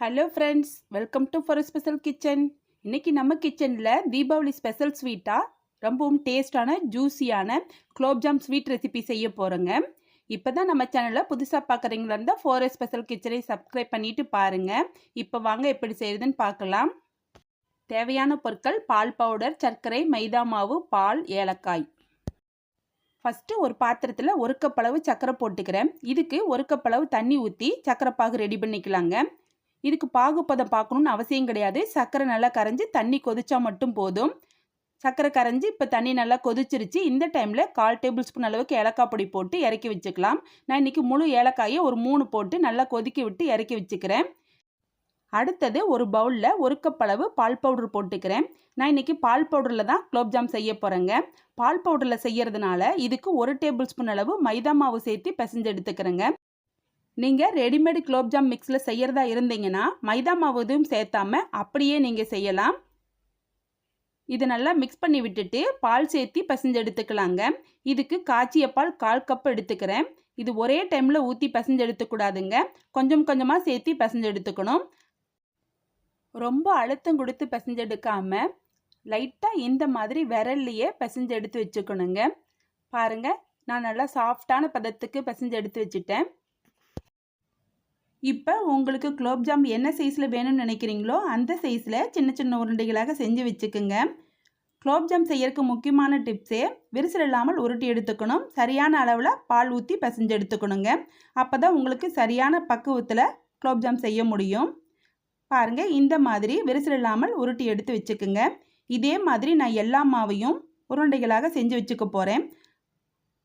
Hello friends, welcome to for special kitchen. இன்றைக்கி நம்ம கிச்சனில் தீபாவளி ஸ்பெஷல் ஸ்வீட்டாக ரொம்பவும் டேஸ்டான ஜூஸியான குலோப்ஜாம் ஸ்வீட் ரெசிபி செய்ய போகிறோங்க. இப்போ தான் நம்ம சேனலில் புதுசாக பார்க்குறீங்களா இருந்தால் ஃபார் ஸ்பெஷல் கிச்சனை சப்ஸ்கிரைப் பண்ணிவிட்டு பாருங்கள். இப்போ வாங்க எப்படி செய்கிறதுன்னு பார்க்கலாம். தேவையான பொருட்கள்: பால் பவுடர், சர்க்கரை, மைதா மாவு, பால், ஏலக்காய். ஃபஸ்ட்டு ஒரு பாத்திரத்தில் ஒரு கப் அளவு சர்க்கரை போட்டுக்கிறேன். இதுக்கு ஒரு கப் அளவு தண்ணி ஊற்றி சர்க்கரை பாகு ரெடி பண்ணிக்கலாங்க. இதுக்கு பாகுப்பதம் பார்க்கணுன்னு அவசியம் கிடையாது. சர்க்கரை நல்லா கரைஞ்சி தண்ணி கொதிச்சா மட்டும் போதும். சர்க்கரை கரைஞ்சி இப்போ தண்ணி நல்லா கொதிச்சிருச்சு. இந்த டைமில் 1/4 டேபிள் ஸ்பூன் அளவுக்கு ஏலக்காய் பொடி போட்டு இறக்கி வச்சுக்கலாம். நான் இன்றைக்கி முழு ஏலக்காயை ஒரு 3 போட்டு நல்லா கொதிக்க விட்டு இறக்கி வச்சுக்கிறேன். அடுத்தது ஒரு பவுலில் ஒரு கப் அளவு பால் பவுடர் போட்டுக்கிறேன். நான் இன்றைக்கி பால் பவுடரில் தான் குலோப்ஜாம் செய்ய போகிறேங்க. பால் பவுடரில் செய்கிறதுனால இதுக்கு 1 டேபிள் ஸ்பூன் அளவு மைதா மாவு சேர்த்து பிசைஞ்சு எடுத்துக்கிறேங்க. நீங்கள் ரெடிமேடு குலோப்ஜாம் மிக்ஸில் செய்கிறதா இருந்தீங்கன்னா மைதா மாவு எதுவும் சேர்த்தாமல் அப்படியே நீங்கள் செய்யலாம். இது நல்லா மிக்ஸ் பண்ணி விட்டுட்டு பால் சேர்த்து பிசைஞ்சு எடுத்துக்கலாங்க. இதுக்கு காய்ச்சிய பால் 1/4 கப் எடுத்துக்கிறேன். இது ஒரே டைமில் ஊற்றி பிசைஞ்சு எடுத்துக்கூடாதுங்க. கொஞ்சம் கொஞ்சமாக சேர்த்து பிசைஞ்சு எடுத்துக்கணும். ரொம்ப அழுத்தம் கொடுத்து பிசைஞ்சு எடுக்காமல் லைட்டாக இந்த மாதிரி விரல்லையே பிசைஞ்சு எடுத்து வச்சுக்கணுங்க. பாருங்கள், நான் நல்லா சாஃப்டான பதத்துக்கு பிசைஞ்சு எடுத்து வச்சுட்டேன். இப்போ உங்களுக்கு குலோப்ஜாம் என்ன சைஸில் வேணும்னு நினைக்கிறீங்களோ அந்த சைஸில் சின்ன சின்ன உருண்டைகளாக செஞ்சு வச்சுக்குங்க. குலோப்ஜாம் செய்யறதுக்கு முக்கியமான டிப்ஸே விரிசல் இல்லாமல் உருட்டி எடுத்துக்கணும். சரியான அளவில் பால் ஊற்றி பிசைஞ்சு எடுத்துக்கணுங்க. அப்போ தான் உங்களுக்கு சரியான பக்குவத்தில் குலோப்ஜாம் செய்ய முடியும். பாருங்கள், இந்த மாதிரி விரிசல் இல்லாமல் உருட்டி எடுத்து வச்சுக்குங்க. இதே மாதிரி நான் எல்லா மாவையும் உருண்டைகளாக செஞ்சு வச்சுக்க போகிறேன்.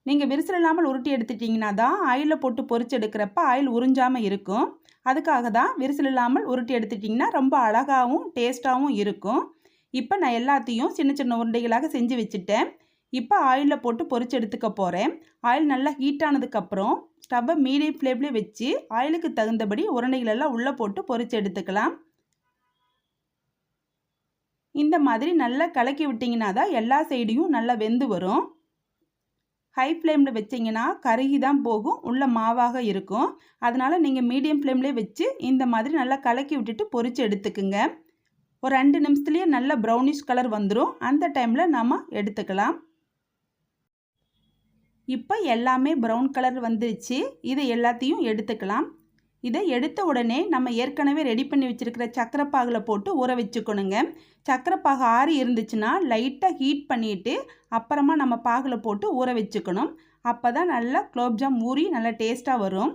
நீங்கள் விரிசல் இல்லாமல் உருட்டி எடுத்துட்டிங்கன்னா தான் ஆயிலில் போட்டு பொரிச்சு எடுக்கிறப்ப ஆயில் உறிஞ்சாமல் இருக்கும். அதுக்காக தான் விரிசல் இல்லாமல் உருட்டி எடுத்துட்டிங்கன்னா ரொம்ப அழகாகவும் டேஸ்ட்டாகவும் இருக்கும். இப்போ நான் எல்லாத்தையும் சின்ன சின்ன உருண்டைகளாக செஞ்சு வச்சுட்டேன். இப்போ ஆயிலில் போட்டு பொரிச்சு எடுத்துக்க போகிறேன். ஆயில் நல்லா ஹீட் ஆனதுக்கப்புறம் ஸ்டவ்வை மீடியம் ஃப்ளேம்லேயே வச்சு ஆயிலுக்கு தகுந்தபடி உருண்டைகளெல்லாம் உள்ளே போட்டு பொரிச்சு எடுத்துக்கலாம். இந்த மாதிரி நல்லா கலக்கி விட்டிங்கன்னா தான் எல்லா சைடையும் நல்லா வெந்து வரும். ஹை ஃப்ளேமில் வச்சிங்கன்னா கருகி தான் போகும், உள்ள மாவாக இருக்கும். அதனால் நீங்கள் மீடியம் ஃப்ளேம்லேயே வச்சு இந்த மாதிரி நல்லா கலக்கி விட்டுட்டு பொரித்து எடுத்துக்குங்க. ஒரு 2 நிமிஷத்துலேயே நல்ல ப்ரௌனிஷ் கலர் வந்துடும். அந்த டைமில் நாம் எடுத்துக்கலாம். இப்போ எல்லாமே ப்ரௌன் கலர் வந்துருச்சு. இதை எல்லாத்தையும் எடுத்துக்கலாம். இதை எடுத்த உடனே நம்ம ஏற்கனவே ரெடி பண்ணி வச்சுருக்கிற சர்க்கரை பாகில் போட்டு ஊற வச்சுக்கணுங்க. சர்க்கரை பாகு ஆறி இருந்துச்சுன்னா லைட்டாக ஹீட் பண்ணிவிட்டு அப்புறமா நம்ம பாகில் போட்டு ஊற வச்சுக்கணும். அப்போ தான் நல்லா குலோப்ஜாம் ஊறி நல்லா டேஸ்ட்டாக வரும்.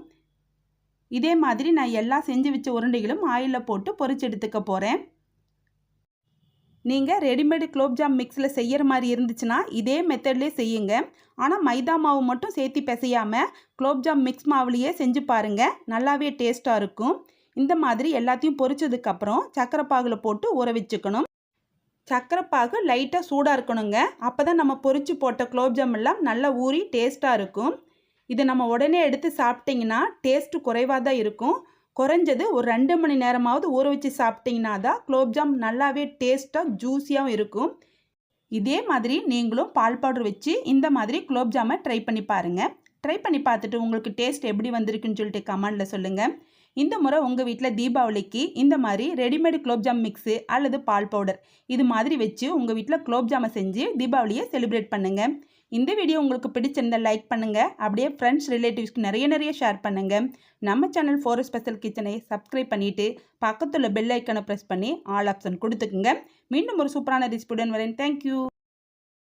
இதே மாதிரி நான் எல்லாம் செஞ்சு வச்ச உருண்டைகளும் ஆயிலில் போட்டு பொரிச்சு எடுத்துக்க போகிறேன். நீங்கள் ரெடிமேடு குலோப்ஜாம் மிக்ஸில் செய்கிற மாதிரி இருந்துச்சுன்னா இதே மெத்தட்லேயே செய்யுங்க. ஆனால் மைதா மாவு மட்டும் சேர்த்து பிசையாமல் குலோப்ஜாம் மிக்ஸ் மாவுலேயே செஞ்சு பாருங்கள், நல்லாவே டேஸ்ட்டாக இருக்கும். இந்த மாதிரி எல்லாத்தையும் பொரிச்சதுக்கப்புறம் சர்க்கரை பாகில் போட்டு ஊற வச்சுக்கணும். சர்க்கரை பாகு லைட்டாக சூடாக இருக்கணுங்க. அப்போ தான் நம்ம பொரிச்சு போட்ட குலோப்ஜாம் எல்லாம் நல்லா ஊறி டேஸ்ட்டாக இருக்கும். இதை நம்ம உடனே எடுத்து சாப்பிட்டிங்கன்னா டேஸ்ட்டு குறைவாக தான் இருக்கும். குறைஞ்சது ஒரு 2 மணி நேரமாவது ஊற வச்சு சாப்பிட்டிங்கன்னா தான் குலோப்ஜாம் நல்லாவே டேஸ்ட்டாக ஜூஸியாகவும் இருக்கும். இதே மாதிரி நீங்களும் பால் பவுடர் வச்சு இந்த மாதிரி குலோப்ஜாமை ட்ரை பண்ணி பாருங்கள். ட்ரை பண்ணி பார்த்துட்டு உங்களுக்கு டேஸ்ட் எப்படி வந்திருக்குன்னு சொல்லிட்டு கமெண்டில் சொல்லுங்கள். இந்த முறை உங்கள் வீட்டில் தீபாவளிக்கு இந்த மாதிரி ரெடிமேடு குலோப்ஜாம் மிக்ஸு அல்லது பால் பவுடர் இது மாதிரி வச்சு உங்கள் வீட்டில் குலோப்ஜாமை செஞ்சு தீபாவளியை செலிப்ரேட் பண்ணுங்கள். இந்த வீடியோ உங்களுக்கு பிடிச்சிருந்தால் லைக் பண்ணுங்கள். அப்படியே ஃப்ரெண்ட்ஸ் ரிலேட்டிவ்ஸ்க்கு நிறைய ஷேர் பண்ணுங்கள். நம்ம சேனல் ஃபார் ஸ்பெஷல் கிச்சனை சப்ஸ்கிரைப் பண்ணிவிட்டு பக்கத்தில் பெல் ஐக்கனை ப்ரெஸ் பண்ணி ஆல் ஆப்ஷன் கொடுத்துக்குங்க. மீண்டும் ஒரு சூப்பரான ரெசிபியுடன் வரேன். தேங்க்யூ.